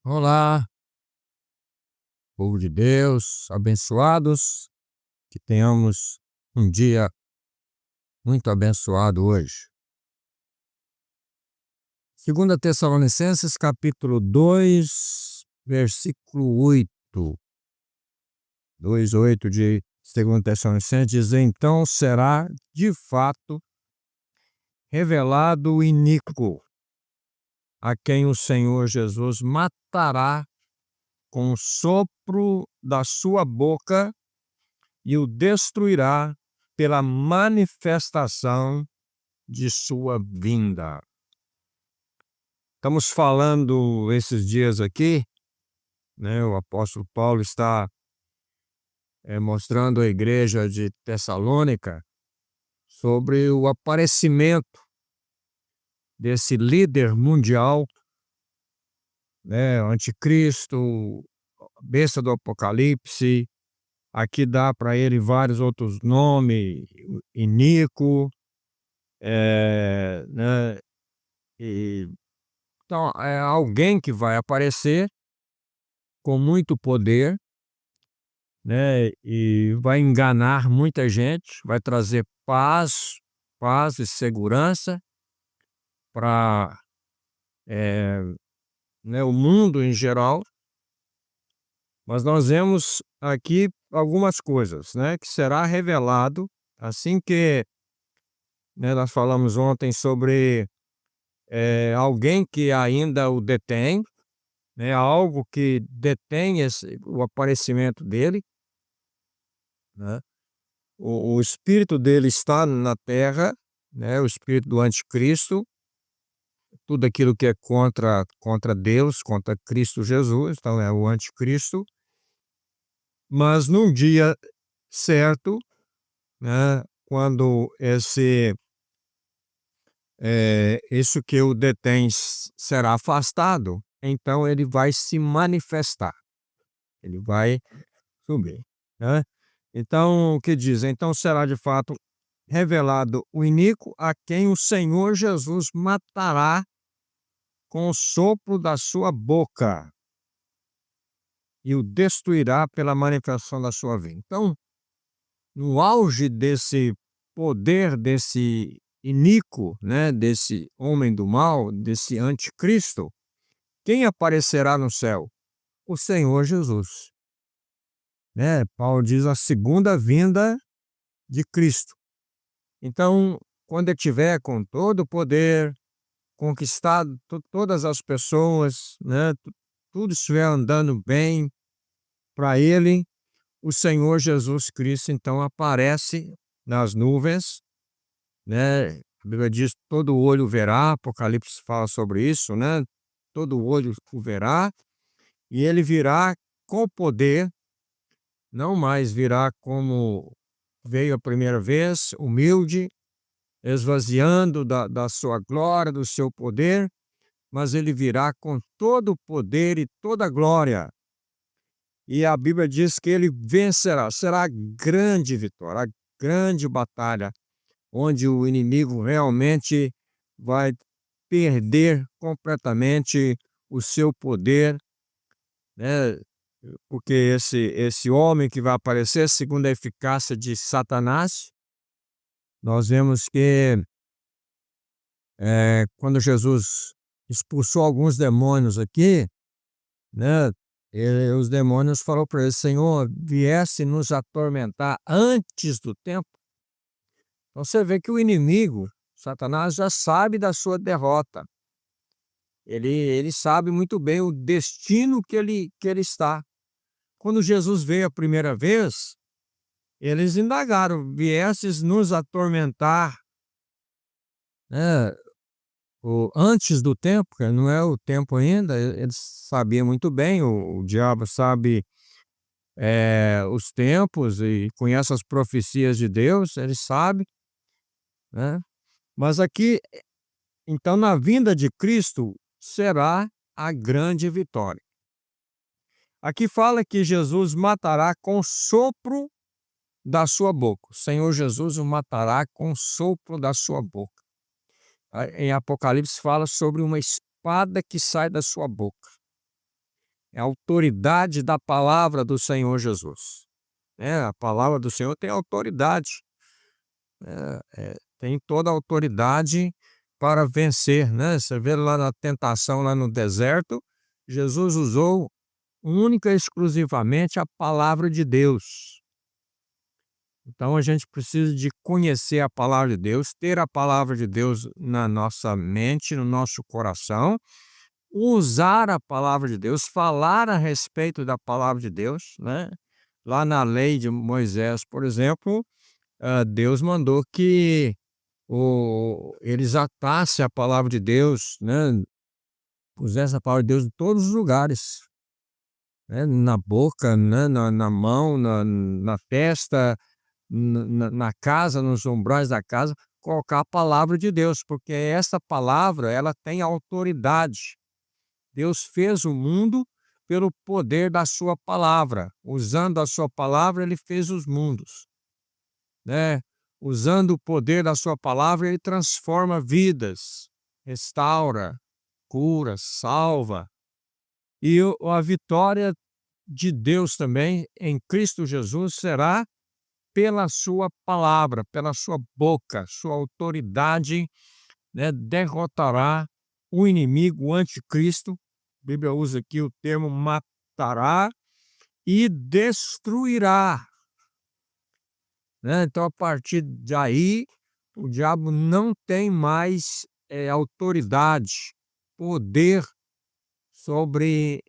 Olá, povo de Deus, abençoados, que tenhamos um dia muito abençoado hoje. 2 Tessalonicenses, capítulo 2, versículo 8. 2:8 de 2 Tessalonicenses diz: Então será de fato revelado o iníquo, a quem o Senhor Jesus matará com o sopro da sua boca e o destruirá pela manifestação de sua vinda. Estamos falando esses dias aqui, né? O apóstolo Paulo está mostrando à igreja de Tessalônica sobre o aparecimento desse líder mundial, né? O anticristo, besta do Apocalipse. Aqui dá para ele vários outros nomes, Inico, né? Então, é alguém que vai aparecer com muito poder, né? E vai enganar muita gente, vai trazer paz e segurança para o mundo em geral. Mas nós vemos aqui algumas coisas, né? Que será revelado assim que, né, nós falamos ontem sobre alguém que ainda o detém, né, algo que detém o aparecimento dele, né? O espírito dele está na terra, né, o espírito do anticristo, tudo aquilo que é contra Deus, contra Cristo Jesus, então é o anticristo. Mas num dia certo, né, quando isso que o detém será afastado, então ele vai se manifestar, ele vai subir, né? Então, o que diz? Então será de fato revelado o iníquo, a quem o Senhor Jesus matará com o sopro da sua boca e o destruirá pela manifestação da sua vinda. Então, no auge desse poder, desse iníquo, né, desse homem do mal, desse anticristo, quem aparecerá no céu? O Senhor Jesus, né? Paulo diz a segunda vinda de Cristo. Então, quando ele tiver com todo o poder, conquistado todas as pessoas, né? Tudo estiver andando bem para ele, o Senhor Jesus Cristo então aparece nas nuvens, né? A Bíblia diz: todo olho verá, Apocalipse fala sobre isso, né? Todo olho o verá, e ele virá com poder, não mais virá como veio a primeira vez, humilde, esvaziando da sua glória, do seu poder, mas ele virá com todo o poder e toda a glória. E a Bíblia diz que ele vencerá, será a grande vitória, a grande batalha, onde o inimigo realmente vai perder completamente o seu poder, né? Porque esse homem que vai aparecer, segundo a eficácia de Satanás, nós vemos que quando Jesus expulsou alguns demônios aqui, né? Os demônios falaram para ele: Senhor, viesse nos atormentar antes do tempo. Então você vê que o inimigo, Satanás, já sabe da sua derrota. Ele sabe muito bem o destino que ele está. Quando Jesus veio a primeira vez, eles indagaram: viesses nos atormentar, né, antes do tempo, que não é o tempo ainda. Eles sabiam muito bem, o diabo sabe os tempos e conhece as profecias de Deus, ele sabe, né? Mas aqui, então, na vinda de Cristo, será a grande vitória. Aqui fala que Jesus matará com sopro da sua boca. O Senhor Jesus o matará com sopro da sua boca. Em Apocalipse fala sobre uma espada que sai da sua boca. é a autoridade da palavra do Senhor Jesus. A palavra do Senhor tem autoridade, tem toda a autoridade para vencer, né? Você vê lá na tentação, lá no deserto, Jesus usou única e exclusivamente a palavra de Deus. Então a gente precisa de conhecer a palavra de Deus, ter a palavra de Deus na nossa mente, no nosso coração, usar a palavra de Deus, falar a respeito da palavra de Deus, né? Lá na lei de Moisés, por exemplo, Deus mandou que eles atassem a palavra de Deus, né? Pusessem a palavra de Deus em todos os lugares, né? Na boca, né? Na mão, na testa, na casa, nos umbrais da casa, colocar a palavra de Deus, porque essa palavra, ela tem autoridade. Deus fez o mundo pelo poder da sua palavra. Usando a sua palavra, ele fez os mundos, né? Usando o poder da sua palavra, ele transforma vidas, restaura, cura, salva. E a vitória de Deus também em Cristo Jesus será pela sua palavra, pela sua boca, sua autoridade, né, derrotará o inimigo, o anticristo. A Bíblia usa aqui o termo matará e destruirá, né? Então, a partir daí, o diabo não tem mais autoridade, poder sobre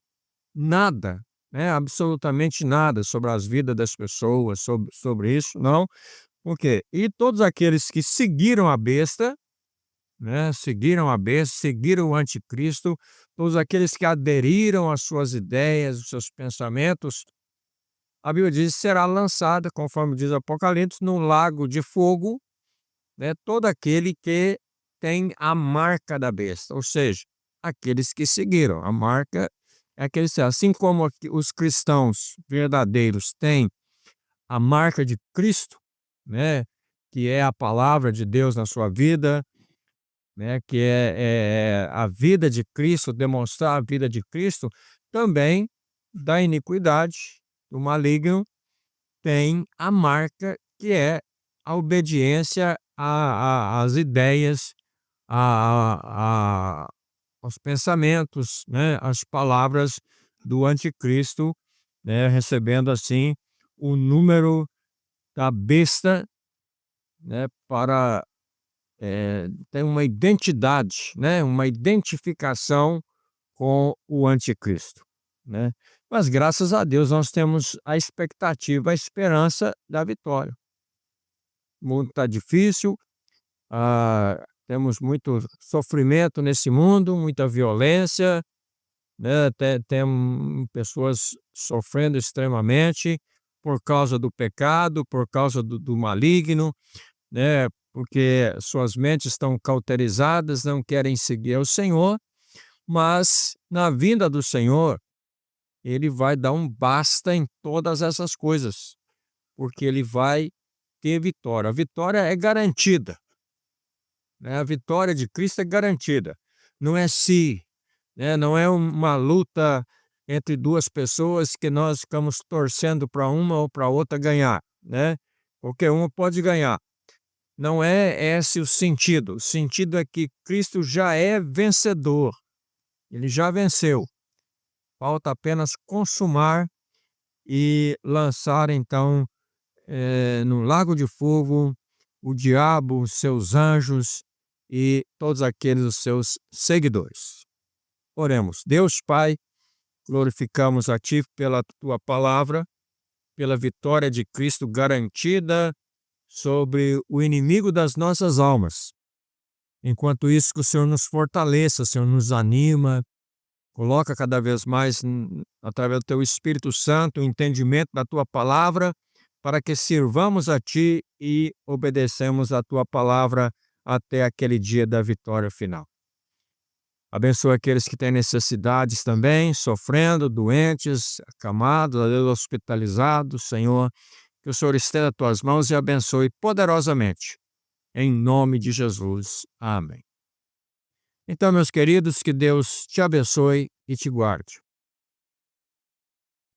nada, né? Absolutamente nada sobre as vidas das pessoas, sobre isso, não. Por quê? E todos aqueles que seguiram a besta, né? Seguiram a besta, seguiram o anticristo, todos aqueles que aderiram às suas ideias, aos seus pensamentos, a Bíblia diz será lançada, conforme diz Apocalipse, no lago de fogo, né? Todo aquele que tem a marca da besta, ou seja, aqueles que seguiram. A marca é aqueles, assim como os cristãos verdadeiros têm a marca de Cristo, né? Que é a palavra de Deus na sua vida, né? Que é a vida de Cristo, demonstrar a vida de Cristo, também da iniquidade, do maligno, tem a marca que é a obediência às ideias, aos pensamentos, né, às palavras do anticristo, né, recebendo assim o número da besta, né, para ter uma identidade, né, uma identificação com o anticristo, né. Mas graças a Deus nós temos a expectativa, a esperança da vitória. O mundo está difícil, temos muito sofrimento nesse mundo, muita violência, né? Tem pessoas sofrendo extremamente por causa do pecado, por causa do maligno, né? Porque suas mentes estão cauterizadas, não querem seguir o Senhor, mas na vinda do Senhor, ele vai dar um basta em todas essas coisas, porque ele vai ter vitória. A vitória é garantida, né? A vitória de Cristo é garantida. Não é se, né? Não é uma luta entre duas pessoas que nós ficamos torcendo para uma ou para outra ganhar, né? Qualquer uma pode ganhar. Não é esse o sentido. O sentido é que Cristo já é vencedor. Ele já venceu. Falta apenas consumar e lançar então no lago de fogo o diabo, os seus anjos e todos aqueles os seus seguidores. Oremos. Deus Pai, glorificamos a Ti pela Tua palavra, pela vitória de Cristo garantida sobre o inimigo das nossas almas. Enquanto isso, que o Senhor nos fortaleça, o Senhor nos anima, coloca cada vez mais, através do Teu Espírito Santo, o entendimento da Tua palavra, para que sirvamos a Ti e obedecemos a Tua palavra até aquele dia da vitória final. Abençoa aqueles que têm necessidades também, sofrendo, doentes, acamados, hospitalizados, Senhor. Que o Senhor estenda as Tuas mãos e abençoe poderosamente. Em nome de Jesus. Amém. Então, meus queridos, que Deus te abençoe e te guarde.